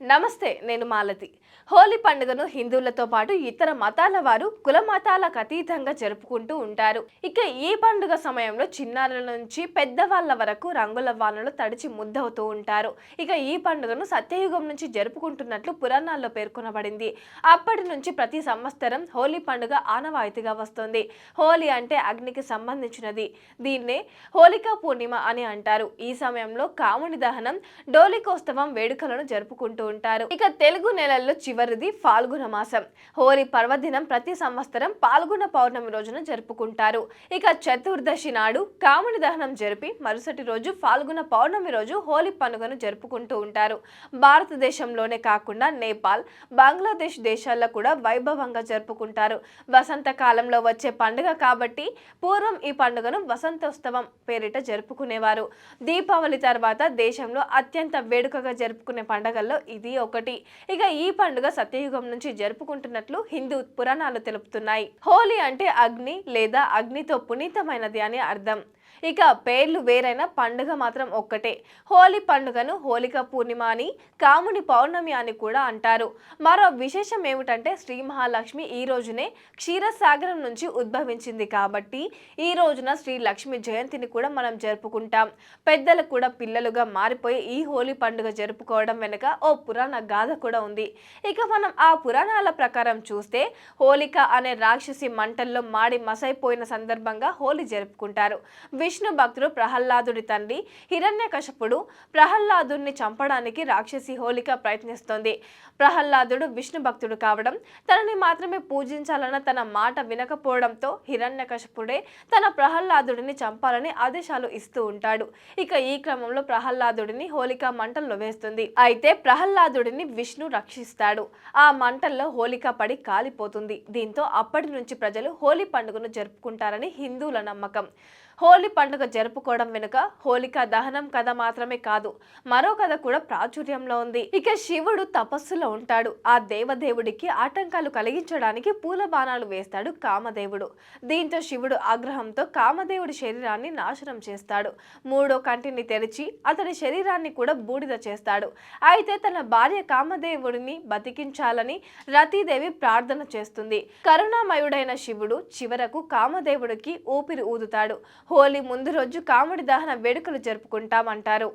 నమస్తే, నేను మాలతి. హోలీ పండుగను హిందువులతో పాటు ఇతర మతాల వారు కుల మతాలకు అతీతంగా జరుపుకుంటూ ఉంటారు. ఇక ఈ పండుగ సమయంలో చిన్నారుల నుంచి పెద్దవాళ్ళ వరకు రంగుల వానలో తడిచి ముద్దవుతూ ఉంటారు. ఇక ఈ పండుగను సత్యయుగం నుంచి జరుపుకుంటున్నట్లు పురాణాల్లో పేర్కొనబడింది. అప్పటి నుంచి ప్రతి సంవత్సరం హోలీ పండుగ ఆనవాయితీగా వస్తుంది. హోలీ అంటే అగ్నికి సంబంధించినది. దీన్నే హోలికా పూర్ణిమ అని అంటారు. ఈ సమయంలో కాముని దహనం, డోలికోత్సవం వేడుకలను జరుపుకుంటూ ఉంటారు. ఇక తెలుగు నెలల్లో చివరిది ఫాల్గుణ మాసం. హోలీ పర్వదినం ప్రతి సంవత్సరం పాల్గొన పౌర్ణమి రోజున జరుపుకుంటారు. ఇక చతుర్దశి నాడు కాముని దహనం జరిపి మరుసటి రోజు ఫాల్గుణ పౌర్ణమి రోజు హోలీ పండుగను జరుపుకుంటూ ఉంటారు. భారతదేశంలోనే కాకుండా నేపాల్, బంగ్లాదేశ్ దేశాల్లో కూడా వైభవంగా జరుపుకుంటారు. వసంత కాలంలో వచ్చే పండుగ కాబట్టి పూర్వం ఈ పండుగను వసంతోత్సవం పేరిట జరుపుకునేవారు. దీపావళి తర్వాత దేశంలో అత్యంత వేడుకగా జరుపుకునే పండుగల్లో ఇది ఒకటి. ఇక ఈ పండుగ సత్యయుగం నుంచి జరుపుకుంటున్నట్లు హిందూ పురాణాలు తెలుపుతున్నాయి. హోలీ అంటే అగ్ని లేదా అగ్నితో పునీతమైనది అని అర్థం. ఇక పేర్లు వేరైన పండుగ మాత్రం ఒక్కటే. హోలీ పండుగను హోలికా పూర్ణిమ అని, కాముని పౌర్ణమి అని కూడా అంటారు. మరో విశేషం ఏమిటంటే శ్రీ మహాలక్ష్మి ఈ రోజునే క్షీరసాగరం నుంచి ఉద్భవించింది కాబట్టి ఈ రోజున శ్రీ లక్ష్మి జయంతిని కూడా మనం జరుపుకుంటాం. పెద్దలు కూడా పిల్లలుగా మారిపోయి ఈ హోలీ పండుగ జరుపుకోవడం వెనుక ఓ పురాణ గాథ కూడా ఉంది. ఇక మనం ఆ పురాణాల ప్రకారం చూస్తే హోలిక అనే రాక్షసి మంటల్లో మాడి మసైపోయిన సందర్భంగా హోలీ జరుపుకుంటారు. విష్ణు భక్తుడు ప్రహ్లాదుడి తండ్రి హిరణ్యకశపుడు ప్రహ్లాదుడిని చంపడానికి రాక్షసి హోలిక ప్రయత్నిస్తోంది. ప్రహ్లాదుడు విష్ణు భక్తుడు కావడం, తనని మాత్రమే పూజించాలన్న తన మాట వినకపోవడంతో హిరణ్యకశపుడే తన ప్రహ్లాదుడిని చంపాలని ఆదేశాలు ఇస్తూ ఉంటాడు. ఇక ఈ క్రమంలో ప్రహ్లాదుడిని హోలిక మంటల్లో వేస్తుంది. అయితే ప్రహ్లాదుడిని విష్ణు రక్షిస్తాడు. ఆ మంటల్లో హోలిక పడి కాలిపోతుంది. దీంతో అప్పటి నుంచి ప్రజలు హోలీ పండుగను జరుపుకుంటారని హిందువుల నమ్మకం. హోలీ పండుగ జరుపుకోవడం వెనుక హోలికా దహనం కథ మాత్రమే కాదు, మరో కథ కూడా ప్రాచుర్యంలో ఉంది. ఇక శివుడు తపస్సులో ఉంటాడు. ఆ దేవదేవుడికి ఆటంకాలు కలిగించడానికి పూల బాణాలు వేస్తాడు కామదేవుడు. దీంతో శివుడు ఆగ్రహంతో కామదేవుడి శరీరాన్ని నాశనం చేస్తాడు. మూడో కంటిని తెరిచి అతడి శరీరాన్ని కూడా బూడిద చేస్తాడు. అయితే తన భార్య కామదేవుడిని బతికించాలని రతీదేవి ప్రార్థన చేస్తుంది. కరుణామయుడైన శివుడు చివరకు కామదేవుడికి ఊపిరి ఊదుతాడు. హోలీ ముందు రోజు కాముడి దహన వేడుకలు జరుపుకుంటామంటారు.